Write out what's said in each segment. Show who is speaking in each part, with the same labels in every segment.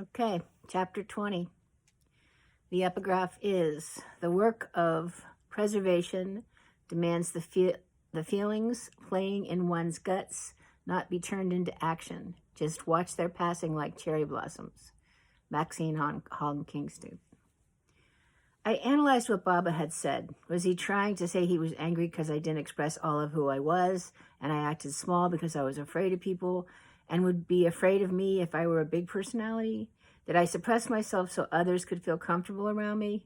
Speaker 1: Okay, chapter 20. The epigraph is, the work of preservation demands the feelings playing in one's guts not be turned into action. Just watch their passing like cherry blossoms. Maxine Hong Kingston. I analyzed what Baba had said. Was he trying to say he was angry because I didn't express all of who I was, and I acted small because I was afraid of people, and would be afraid of me if I were a big personality? Did I suppress myself so others could feel comfortable around me?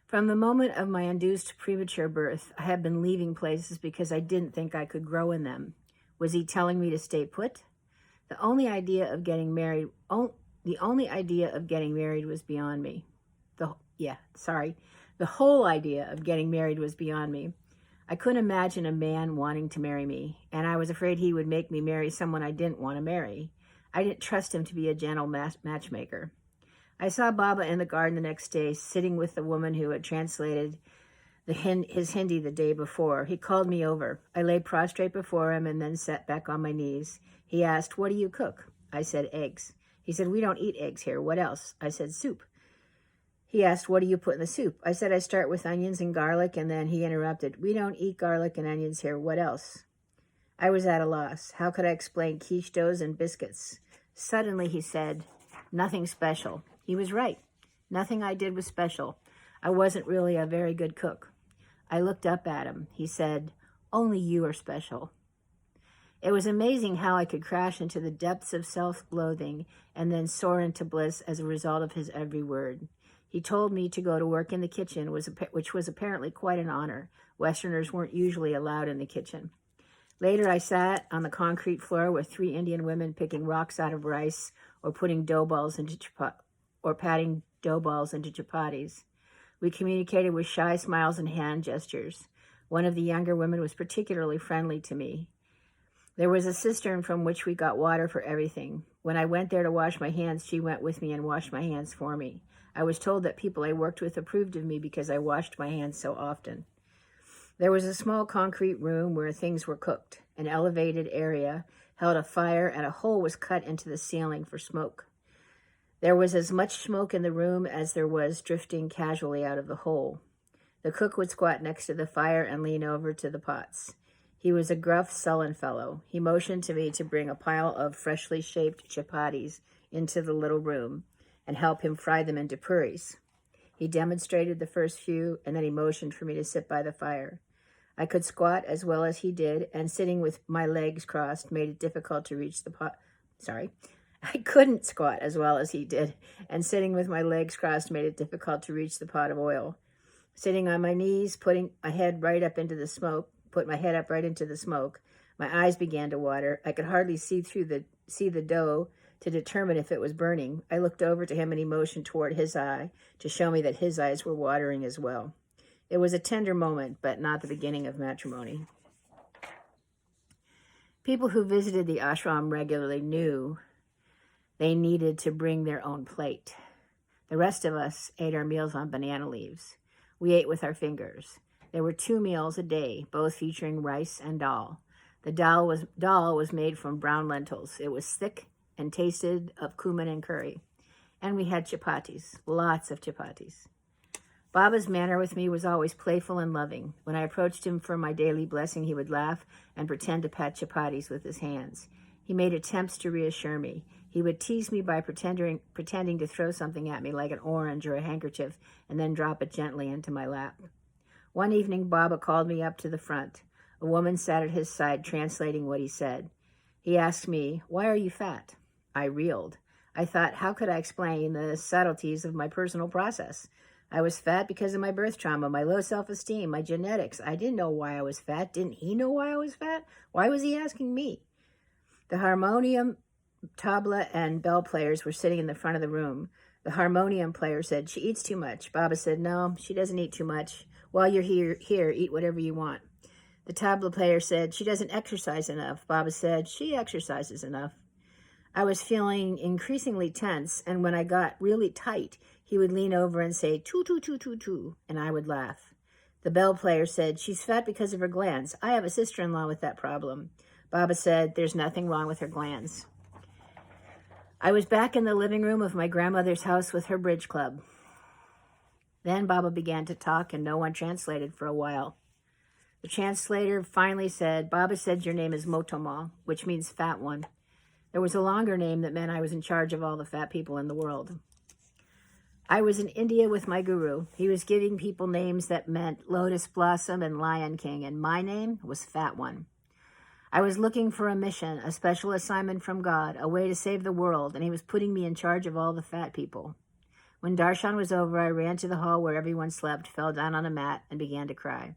Speaker 1: From the moment of my induced premature birth, I have been leaving places because I didn't think I could grow in them. Was he telling me to stay put? The only idea of getting married was beyond me. The whole idea of getting married was beyond me. I couldn't imagine a man wanting to marry me, and I was afraid he would make me marry someone I didn't want to marry. I didn't trust him to be a gentle matchmaker. I saw Baba in the garden the next day, sitting with the woman who had translated his Hindi the day before. He called me over. I lay prostrate before him and then sat back on my knees. He asked, "What do you cook?" I said, "Eggs." He said, "We don't eat eggs here. What else?" I said, "Soup." He asked, "What do you put in the soup?" I said, "I start with onions and garlic," and then he interrupted, "We don't eat garlic and onions here. What else?" I was at a loss. How could I explain quiche doughs and biscuits? Suddenly he said, "Nothing special." He was right. Nothing I did was special. I wasn't really a very good cook. I looked up at him. He said, "Only you are special." It was amazing how I could crash into the depths of self-loathing and then soar into bliss as a result of his every word. He told me to go to work in the kitchen, which was apparently quite an honor. Westerners weren't usually allowed in the kitchen. Later, I sat on the concrete floor with 3 Indian women picking rocks out of rice or patting dough balls into chapatis. We communicated with shy smiles and hand gestures. One of the younger women was particularly friendly to me. There was a cistern from which we got water for everything. When I went there to wash my hands, she went with me and washed my hands for me. I was told that people I worked with approved of me because I washed my hands so often. There was a small concrete room where things were cooked. An elevated area held a fire, and a hole was cut into the ceiling for smoke. There was as much smoke in the room as there was drifting casually out of the hole. The cook would squat next to the fire and lean over to the pots. He was a gruff, sullen fellow. He motioned to me to bring a pile of freshly shaped chapatis into the little room and help him fry them into puris. He demonstrated the first few, and then he motioned for me to sit by the fire. I could squat as well as he did, and sitting with my legs crossed made it difficult to reach the pot. I couldn't squat as well as he did, and sitting with my legs crossed made it difficult to reach the pot of oil. Sitting on my knees, putting my head right up into the smoke, my eyes began to water. I could hardly see the dough to determine if it was burning. I looked over to him and he motioned toward his eye to show me that his eyes were watering as well. It was a tender moment, but not the beginning of matrimony. People who visited the ashram regularly knew they needed to bring their own plate. The rest of us ate our meals on banana leaves. We ate with our fingers. There were 2 meals a day, both featuring rice and dal. The dal was made from brown lentils. It was thick and tasted of cumin and curry. And we had chapatis, lots of chapatis. Baba's manner with me was always playful and loving. When I approached him for my daily blessing, he would laugh and pretend to pat chapatis with his hands. He made attempts to reassure me. He would tease me by pretending to throw something at me like an orange or a handkerchief and then drop it gently into my lap. One evening, Baba called me up to the front. A woman sat at his side translating what he said. He asked me, "Why are you fat?" I reeled. I thought, how could I explain the subtleties of my personal process? I was fat because of my birth trauma, my low self-esteem, my genetics. I didn't know why I was fat. Didn't he know why I was fat? Why was he asking me? The harmonium, tabla, and bell players were sitting in the front of the room. The harmonium player said, "She eats too much." Baba said, "No, she doesn't eat too much. While you're here, eat whatever you want." The tabla player said, "She doesn't exercise enough." Baba said, "She exercises enough." I was feeling increasingly tense, and when I got really tight, he would lean over and say, "Too, too, too, too, too," and I would laugh. The bell player said, "She's fat because of her glands. I have a sister-in-law with that problem." Baba said, "There's nothing wrong with her glands." I was back in the living room of my grandmother's house with her bridge club. Then Baba began to talk and no one translated for a while. The translator finally said, Baba said your name is Motoma, which means fat one. There was a longer name that meant I was in charge of all the fat people in the world. I was in India with my guru. He was giving people names that meant Lotus Blossom and Lion King, and my name was Fat One. I was looking for a mission, a special assignment from God, a way to save the world, and he was putting me in charge of all the fat people. When darshan was over, I ran to the hall where everyone slept, fell down on a mat, and began to cry.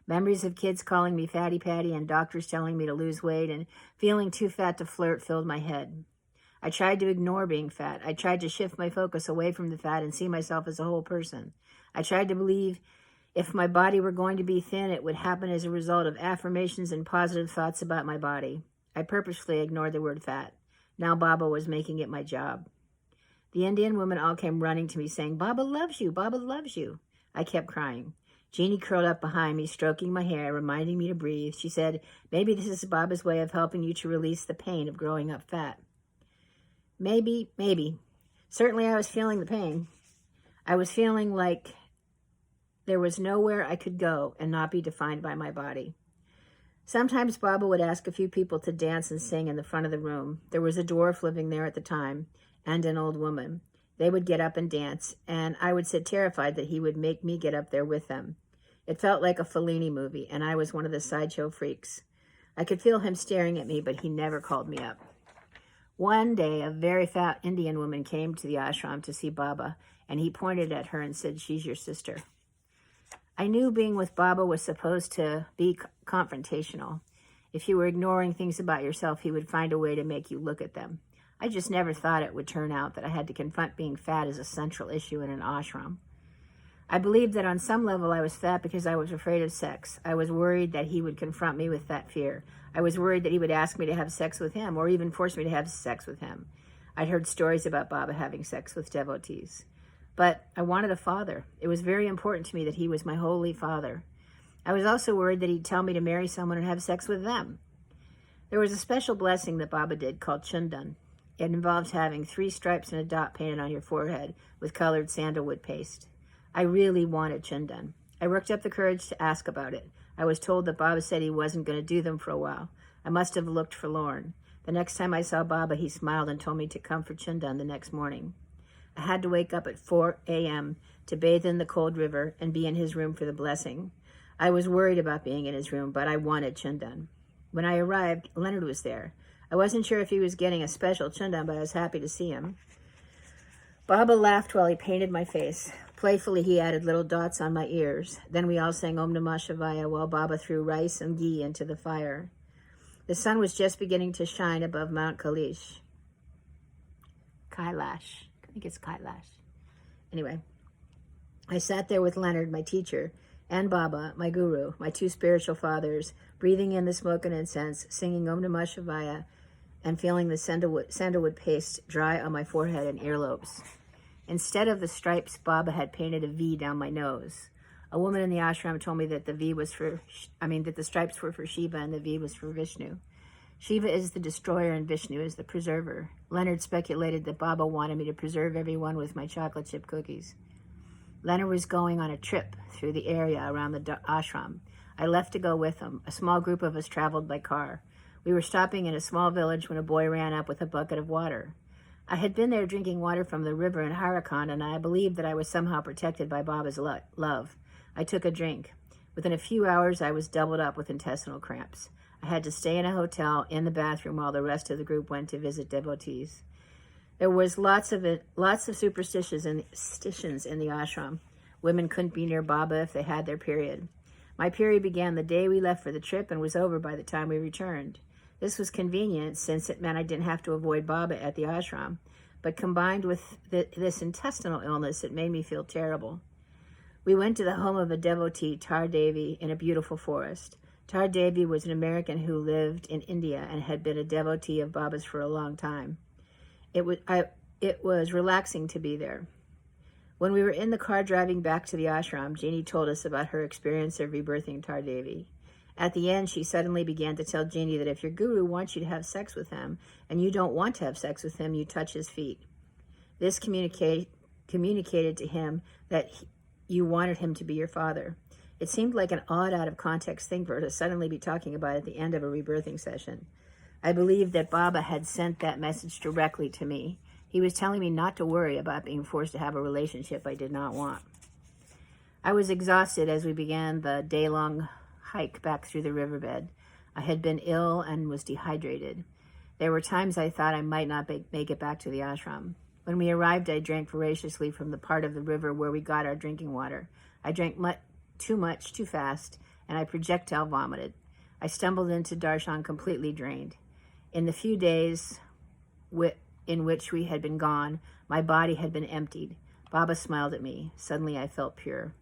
Speaker 1: Memories of kids calling me Fatty Patty and doctors telling me to lose weight and feeling too fat to flirt filled my head. I tried to ignore being fat. I tried to shift my focus away from the fat and see myself as a whole person. I tried to believe if my body were going to be thin, it would happen as a result of affirmations and positive thoughts about my body. I purposefully ignored the word fat. Now Baba was making it my job. The Indian women all came running to me saying, Baba loves you, Baba loves you. I kept crying. Jeannie curled up behind me, stroking my hair, reminding me to breathe. She said, maybe this is Baba's way of helping you to release the pain of growing up fat. Maybe. Certainly I was feeling the pain. I was feeling like there was nowhere I could go and not be defined by my body. Sometimes Baba would ask a few people to dance and sing in the front of the room. There was a dwarf living there at the time and an old woman. They would get up and dance, and I would sit terrified that he would make me get up there with them. It felt like a Fellini movie, and I was one of the sideshow freaks. I could feel him staring at me, but he never called me up. One day, a very fat Indian woman came to the ashram to see Baba, and he pointed at her and said, she's your sister. I knew being with Baba was supposed to be confrontational. If you were ignoring things about yourself, he would find a way to make you look at them. I just never thought it would turn out that I had to confront being fat as a central issue in an ashram. I believed that on some level I was fat because I was afraid of sex. I was worried that he would confront me with that fear. I was worried that he would ask me to have sex with him or even force me to have sex with him. I'd heard stories about Baba having sex with devotees. But I wanted a father. It was very important to me that he was my holy father. I was also worried that he'd tell me to marry someone and have sex with them. There was a special blessing that Baba did called Chundan. It involves having 3 stripes and a dot painted on your forehead with colored sandalwood paste. I really wanted Chundan. I worked up the courage to ask about it. I was told that Baba said he wasn't going to do them for a while. I must have looked forlorn. The next time I saw Baba, he smiled and told me to come for Chundan the next morning. I had to wake up at 4 a.m. to bathe in the cold river and be in his room for the blessing. I was worried about being in his room, but I wanted Chundan. When I arrived, Leonard was there. I wasn't sure if he was getting a special Chundan, but I was happy to see him. Baba laughed while he painted my face. Playfully, he added little dots on my ears. Then we all sang Om Namah Shivaya while Baba threw rice and ghee into the fire. The sun was just beginning to shine above Mount Kailash. I think it's Kailash. Anyway, I sat there with Leonard, my teacher, and Baba, my guru, my 2 spiritual fathers, breathing in the smoke and incense, singing Om Namah Shivaya, and feeling the sandalwood paste dry on my forehead and earlobes. Instead of the stripes, Baba had painted a V down my nose. A woman in the ashram told me that that the stripes were for Shiva and the V was for Vishnu. Shiva is the destroyer and Vishnu is the preserver. Leonard speculated that Baba wanted me to preserve everyone with my chocolate chip cookies. Leonard was going on a trip through the area around the ashram. I left to go with him. A small group of us traveled by car. We were stopping in a small village when a boy ran up with a bucket of water. I had been there drinking water from the river in Harakan, and I believed that I was somehow protected by Baba's love. I took a drink. Within a few hours, I was doubled up with intestinal cramps. I had to stay in a hotel in the bathroom while the rest of the group went to visit devotees. There was lots of superstitions in the ashram. Women couldn't be near Baba if they had their period. My period began the day we left for the trip and was over by the time we returned. This was convenient since it meant I didn't have to avoid Baba at the ashram, but combined with this intestinal illness, it made me feel terrible. We went to the home of a devotee, Tar Devi, in a beautiful forest. Tar Devi was an American who lived in India and had been a devotee of Baba's for a long time. It was relaxing to be there. When we were in the car driving back to the ashram, Jeannie told us about her experience of rebirthing Tar Devi. At the end, she suddenly began to tell Jeannie that if your guru wants you to have sex with him and you don't want to have sex with him, you touch his feet. This communicated to him that you wanted him to be your father. It seemed like an odd, out of context thing for her to suddenly be talking about at the end of a rebirthing session. I believed that Baba had sent that message directly to me. He was telling me not to worry about being forced to have a relationship I did not want. I was exhausted as we began the day-long hike back through the riverbed. I had been ill and was dehydrated. There were times I thought I might not make it back to the ashram. When we arrived, I drank voraciously from the part of the river where we got our drinking water. I drank too much, too fast, and I projectile vomited. I stumbled into darshan completely drained. In the few days in which we had been gone, my body had been emptied. Baba smiled at me. Suddenly I felt pure.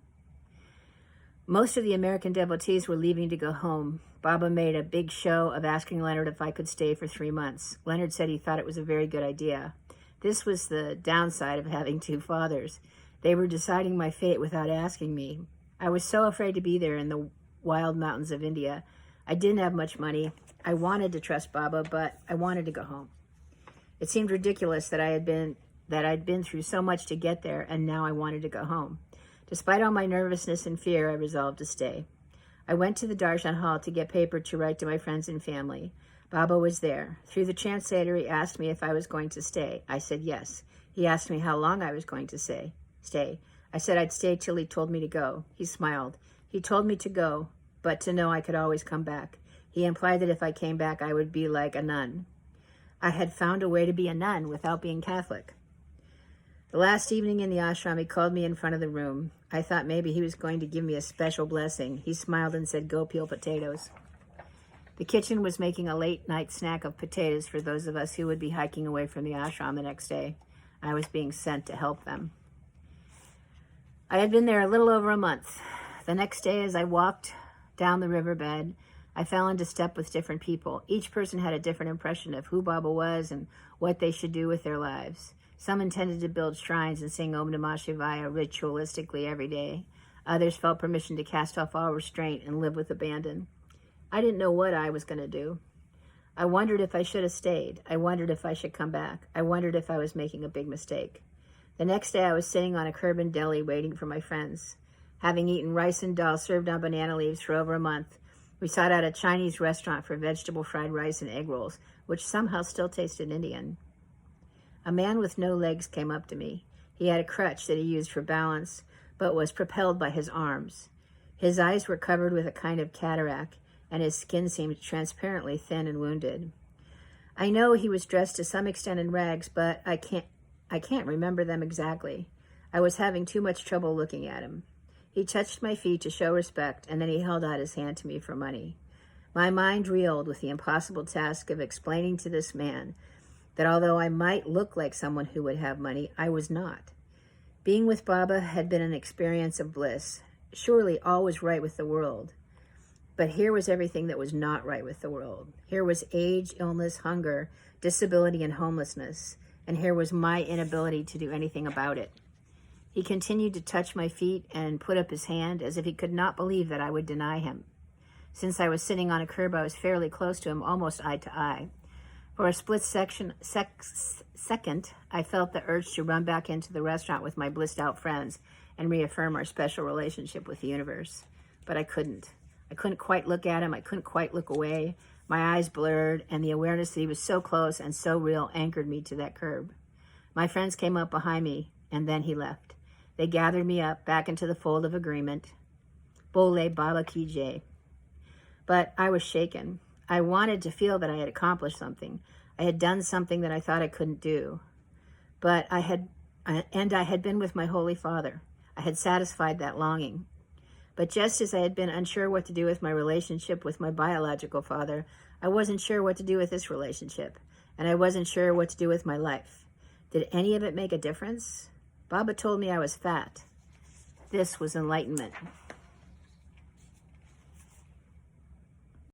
Speaker 1: Most of the American devotees were leaving to go home. Baba made a big show of asking Leonard if I could stay for 3 months. Leonard said he thought it was a very good idea. This was the downside of having two fathers. They were deciding my fate without asking me. I was so afraid to be there in the wild mountains of India. I didn't have much money. I wanted to trust Baba, but I wanted to go home. It seemed ridiculous that I'd been through so much to get there, and now I wanted to go home. Despite all my nervousness and fear, I resolved to stay. I went to the darshan hall to get paper to write to my friends and family. Baba was there. Through the translator, he asked me if I was going to stay. I said yes. He asked me how long I was going to stay. I said I'd stay till he told me to go. He smiled. He told me to go, but to know I could always come back. He implied that if I came back, I would be like a nun. I had found a way to be a nun without being Catholic. The last evening in the ashram, he called me in front of the room. I thought maybe he was going to give me a special blessing. He smiled and said, "Go peel potatoes." The kitchen was making a late-night snack of potatoes for those of us who would be hiking away from the ashram the next day. I was being sent to help them. I had been there a little over a month. The next day, as I walked down the riverbed, I fell into step with different people. Each person had a different impression of who Baba was and what they should do with their lives. Some intended to build shrines and sing Om Namah Shivaya ritualistically every day. Others felt permission to cast off all restraint and live with abandon. I didn't know what I was going to do. I wondered if I should have stayed. I wondered if I should come back. I wondered if I was making a big mistake. The next day I was sitting on a curb in Delhi waiting for my friends. Having eaten rice and dal served on banana leaves for over a month, we sought out a Chinese restaurant for vegetable fried rice and egg rolls, which somehow still tasted Indian. A man with no legs came up to me. He had a crutch that he used for balance, but was propelled by his arms. His eyes were covered with a kind of cataract, and his skin seemed transparently thin and wounded. I know he was dressed to some extent in rags, but I can't remember them exactly. I was having too much trouble looking at him. He touched my feet to show respect, and then he held out his hand to me for money. My mind reeled with the impossible task of explaining to this man that although I might look like someone who would have money, I was not. Being with Baba had been an experience of bliss. Surely all was right with the world. But here was everything that was not right with the world. Here was age, illness, hunger, disability, and homelessness. And here was my inability to do anything about it. He continued to touch my feet and put up his hand as if he could not believe that I would deny him. Since I was sitting on a curb, I was fairly close to him, almost eye to eye. For a split second, I felt the urge to run back into the restaurant with my blissed-out friends and reaffirm our special relationship with the universe. But I couldn't. I couldn't quite look at him. I couldn't quite look away. My eyes blurred, and the awareness that he was so close and so real anchored me to that curb. My friends came up behind me, and then he left. They gathered me up back into the fold of agreement. Bole Baba Ki Jai. But I was shaken. I wanted to feel that I had accomplished something. I had done something that I thought I couldn't do. But I had been with my Holy Father. I had satisfied that longing. But just as I had been unsure what to do with my relationship with my biological father, I wasn't sure what to do with this relationship, and I wasn't sure what to do with my life. Did any of it make a difference? Baba told me I was fat. This was enlightenment.